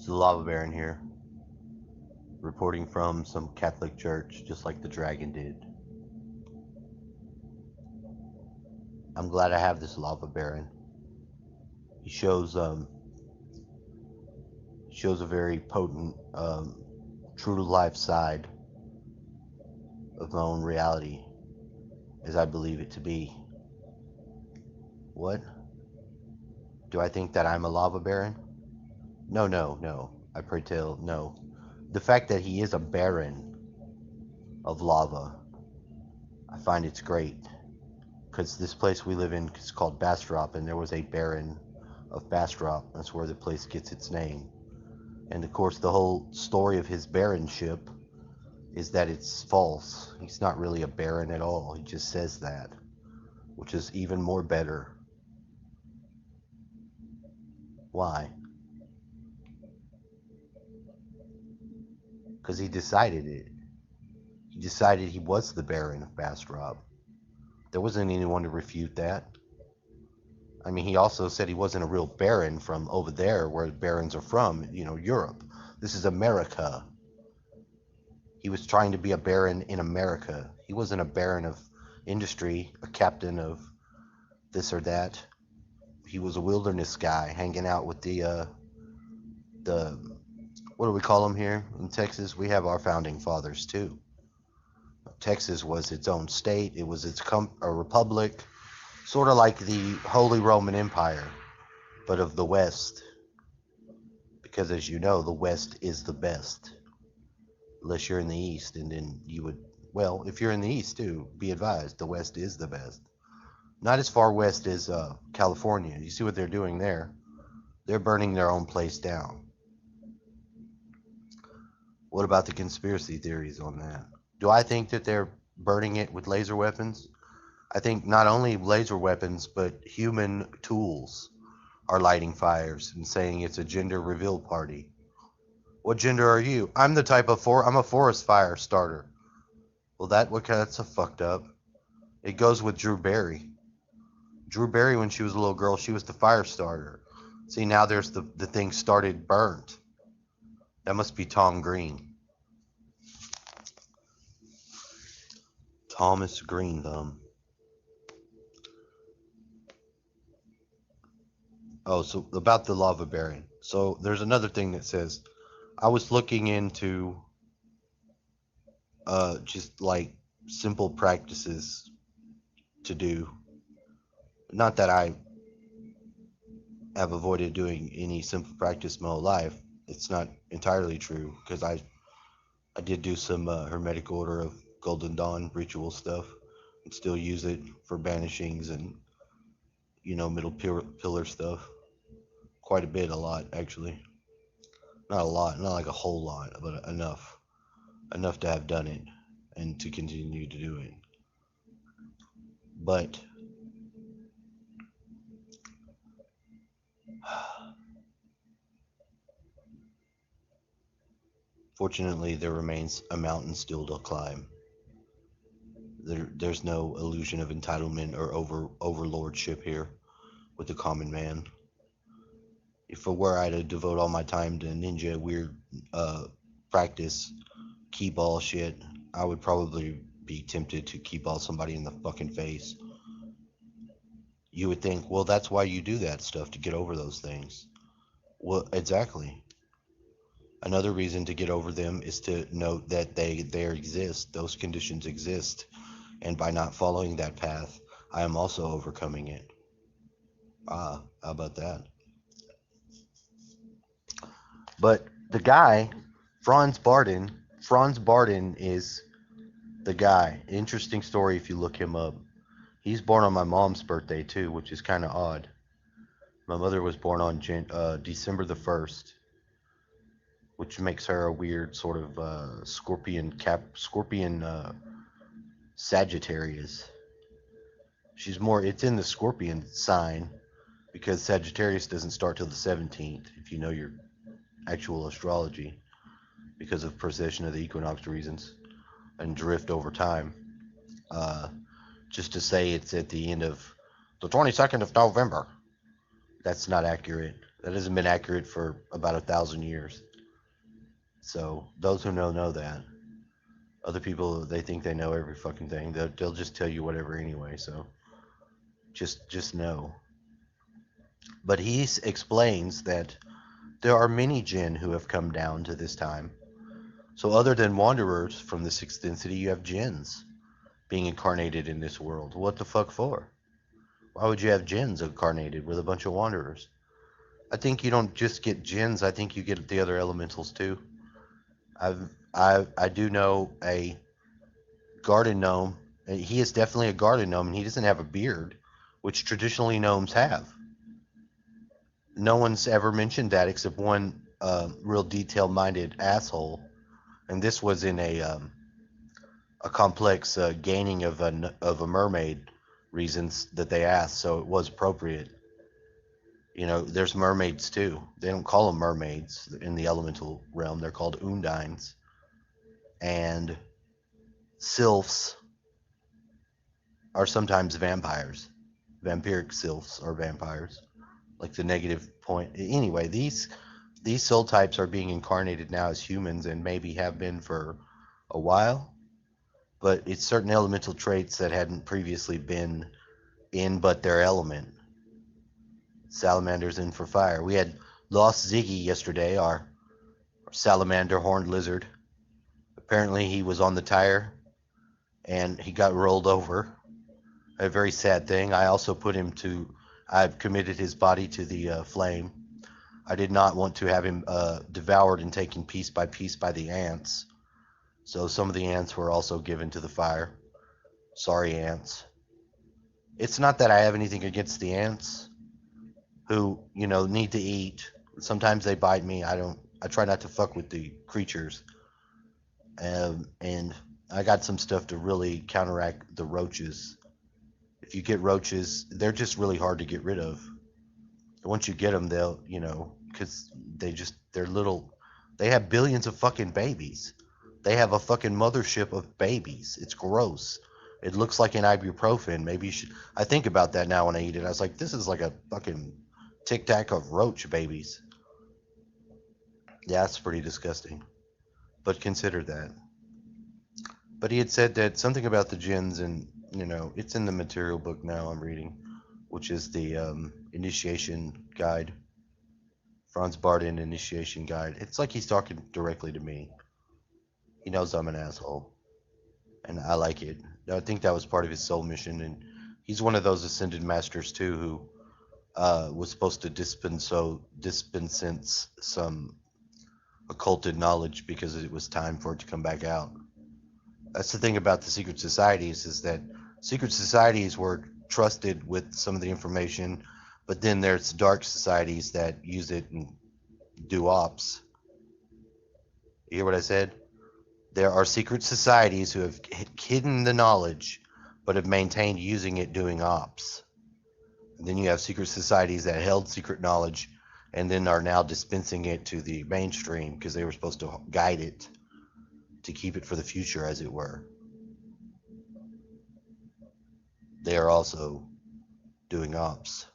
It's the Lava Baron here, reporting from some Catholic church, just like the dragon did. I'm glad I have this Lava Baron. He shows a very potent, true to life side of my own reality, as I believe it to be. What? Do I think that I'm a Lava Baron? No, no, no. I pray tell, no. The fact that he is a baron of lava, I find it's great. Because this place we live in is called Bastrop, and there was a baron of Bastrop. That's where the place gets its name. And of course, the whole story of his baronship is that it's false. He's not really a baron at all. He just says that, which is even more better. Why? Because he decided it. He decided he was the baron of Bastrop. There wasn't anyone to refute that. I mean, he also said he wasn't a real baron from over there where barons are from, Europe. This is America. He was trying to be a baron in America. He wasn't a baron of industry, a captain of this or that. He was a wilderness guy hanging out with the what do we call them here in Texas? We have our founding fathers too. Texas was its own state. It was a republic, sort of like the Holy Roman Empire, but of the West. Because as you know, the West is the best. Unless you're in the East, and then you would, well, if you're in the East too, be advised, the West is the best. Not as far west as California. You see what they're doing there? They're burning their own place down. What about the conspiracy theories on that? Do I think that they're burning it with laser weapons? I think not only laser weapons, but human tools are lighting fires and saying it's a gender reveal party. What gender are you? I'm the type of I'm a forest fire starter. Well, that's a fucked up. It goes with Drew Barry. Drew Barry, when she was a little girl, she was the fire starter. See, now there's the thing started burnt. That must be Tom Green. Thomas Green Thumb. Oh, so about the lava baron. So there's another thing that says, I was looking into just like simple practices to do. Not that I have avoided doing any simple practice my whole life. It's not entirely true because I did do some Hermetic Order of Golden Dawn ritual stuff and still use it for banishings and middle pillar stuff. Quite a bit, a lot actually. Not a lot, not like a whole lot, but enough to have done it and to continue to do it. But fortunately, there remains a mountain still to climb. There's no illusion of entitlement or overlordship here with the common man. If it were I to devote all my time to ninja weird practice, key ball shit, I would probably be tempted to key ball somebody in the fucking face. You would think, well, that's why you do that stuff to get over those things. Well, exactly. Another reason to get over them is to note that they exist. Those conditions exist, and by not following that path, I am also overcoming it. Ah, how about that? But the guy, Franz Barden is the guy. Interesting story if you look him up. He's born on my mom's birthday too, which is kind of odd. My mother was born on December the 1st, which makes her a weird sort of scorpion Sagittarius. It's in the Scorpion sign because Sagittarius doesn't start till the 17th, if you know your actual astrology, because of precession of the equinox reasons and drift over time. Uh, just to say it's at the end of the 22nd of November. That's not accurate. That hasn't been accurate for about 1,000 years. So those who know that. Other people, they think they know every fucking thing. They'll just tell you whatever anyway. So just know. But he explains that there are many jinn who have come down to this time. So other than wanderers from the sixth density, you have jinns being incarnated in this world. What the fuck for? Why would you have jinns incarnated with a bunch of wanderers? I think you don't just get jinns. I think you get the other elementals too. I do know a garden gnome. He is definitely a garden gnome, and he doesn't have a beard, which traditionally gnomes have. No one's ever mentioned that except one real detail-minded asshole, and this was in a complex gaining of a mermaid reasons that they asked, so it was appropriate. You know, there's mermaids too. They don't call them mermaids in the elemental realm. They're called undines. And sylphs are sometimes vampires. Vampiric sylphs are vampires, like the negative point. Anyway, these soul types are being incarnated now as humans and maybe have been for a while, but it's certain elemental traits that hadn't previously been in but their element. Salamanders in for fire. We had lost Ziggy yesterday, our salamander horned lizard. Apparently he was on the tire and he got rolled over. A very sad thing. I've committed his body to the flame. I did not want to have him devoured and taken piece by piece by the ants. So some of the ants were also given to the fire. Sorry, ants. It's not that I have anything against the ants who, need to eat. Sometimes they bite me. I try not to fuck with the creatures. And I got some stuff to really counteract the roaches. If you get roaches, they're just really hard to get rid of. Once you get them, they'll, because they're little, they have billions of fucking babies. They have a fucking mothership of babies. It's gross. It looks like an ibuprofen. Maybe you should. I think about that now when I eat it. I was like, this is like a fucking tic tac of roach babies. Yeah, it's pretty disgusting. But consider that. But he had said that something about the jinns, and it's in the material book now I'm reading, which is the initiation guide, Franz Barden initiation guide. It's like he's talking directly to me. He knows I'm an asshole, and I like it. I think that was part of his soul mission, and he's one of those ascended masters too who was supposed to dispense some occulted knowledge because it was time for it to come back out. That's the thing about the secret societies, is that secret societies were trusted with some of the information, but then there's dark societies that use it and do ops. You hear what I said? There are secret societies who have hidden the knowledge, but have maintained using it doing ops. And then you have secret societies that held secret knowledge and then are now dispensing it to the mainstream because they were supposed to guide it to keep it for the future, as it were. They are also doing ops.